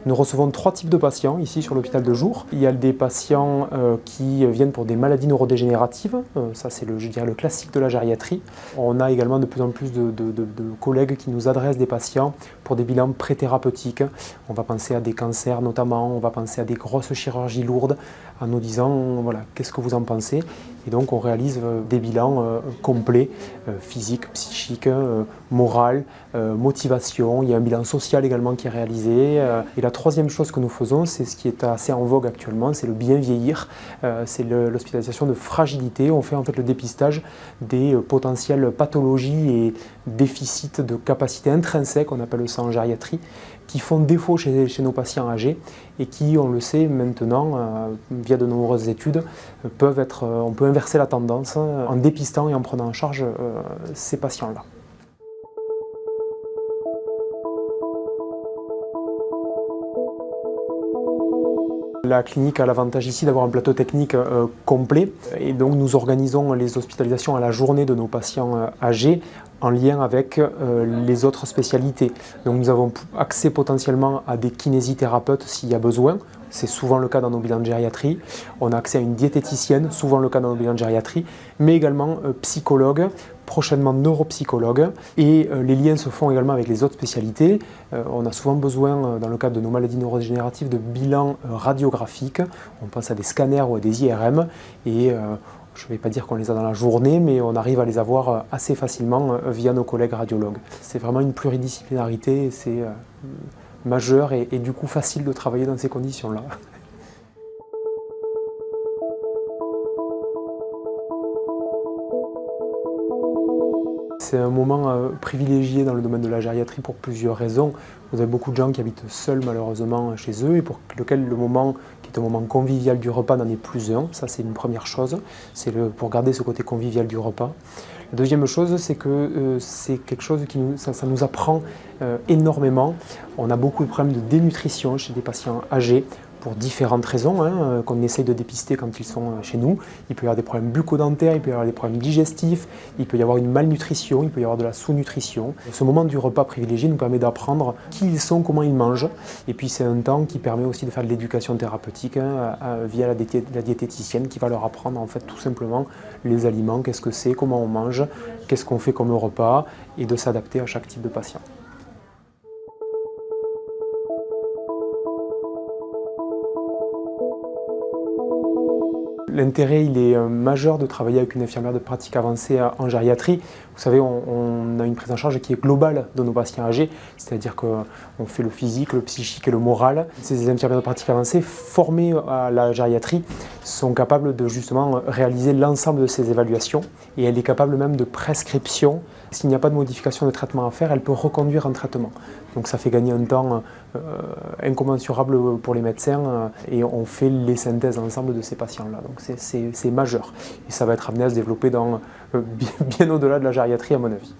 Nous recevons 3 types de patients ici sur l'hôpital de jour. Il y a des patients qui viennent pour des maladies neurodégénératives, ça c'est le classique de la gériatrie. On a également de plus en plus de collègues qui nous adressent des patients pour des bilans pré-thérapeutiques. On va penser à des cancers notamment, on va penser à des grosses chirurgies lourdes en nous disant voilà, qu'est-ce que vous en pensez? Et donc on réalise des bilans complets, physiques, psychiques, moral, motivation. Il y a un bilan social également qui est réalisé. Et la troisième chose que nous faisons, c'est ce qui est assez en vogue actuellement, c'est le bien vieillir. C'est l'hospitalisation de fragilité. On fait en fait le dépistage des potentielles pathologies et déficits de capacité intrinsèque, on appelle ça en gériatrie, qui font défaut chez nos patients âgés et qui, on le sait maintenant, via de nombreuses études, on peut inverser la tendance en dépistant et en prenant en charge ces patients-là. La clinique a l'avantage ici d'avoir un plateau technique complet et donc nous organisons les hospitalisations à la journée de nos patients âgés en lien avec les autres spécialités. Donc nous avons accès potentiellement à des kinésithérapeutes s'il y a besoin. C'est souvent le cas dans nos bilans de gériatrie. On a accès à une diététicienne, souvent le cas dans nos bilans de gériatrie, mais également psychologue, prochainement neuropsychologue. Et les liens se font également avec les autres spécialités. On a souvent besoin, dans le cadre de nos maladies neurodégénératives, de bilans radiographiques. On pense à des scanners ou à des IRM. Et je ne vais pas dire qu'on les a dans la journée, mais on arrive à les avoir assez facilement via nos collègues radiologues. C'est vraiment une pluridisciplinarité, c'est majeur et du coup facile de travailler dans ces conditions-là. C'est un moment privilégié dans le domaine de la gériatrie pour plusieurs raisons. Vous avez beaucoup de gens qui habitent seuls malheureusement chez eux et pour lequel le moment qui est un moment convivial du repas n'en est plus un. Ça c'est une première chose, c'est pour garder ce côté convivial du repas. La deuxième chose, c'est que c'est quelque chose qui ça nous apprend énormément. On a beaucoup de problèmes de dénutrition chez des patients âgés pour différentes raisons qu'on essaye de dépister quand ils sont chez nous. Il peut y avoir des problèmes bucco-dentaires, il peut y avoir des problèmes digestifs, il peut y avoir une malnutrition, il peut y avoir de la sous-nutrition. Ce moment du repas privilégié nous permet d'apprendre qui ils sont, comment ils mangent. Et puis c'est un temps qui permet aussi de faire de l'éducation thérapeutique via la diététicienne qui va leur apprendre en fait tout simplement les aliments, qu'est-ce que c'est, comment on mange, qu'est-ce qu'on fait comme repas et de s'adapter à chaque type de patient. L'intérêt, il est majeur de travailler avec une infirmière de pratique avancée en gériatrie. Vous savez, on a une prise en charge qui est globale de nos patients âgés, c'est-à-dire qu'on fait le physique, le psychique et le moral. Ces infirmières de pratique avancée formées à la gériatrie sont capables de justement réaliser l'ensemble de ces évaluations et elle est capable même de prescription. S'il n'y a pas de modification de traitement à faire, elle peut reconduire un traitement. Donc ça fait gagner un temps incommensurable pour les médecins et on fait les synthèses ensemble de ces patients-là. Donc c'est majeur et ça va être amené à se développer bien au-delà de la gériatrie à mon avis.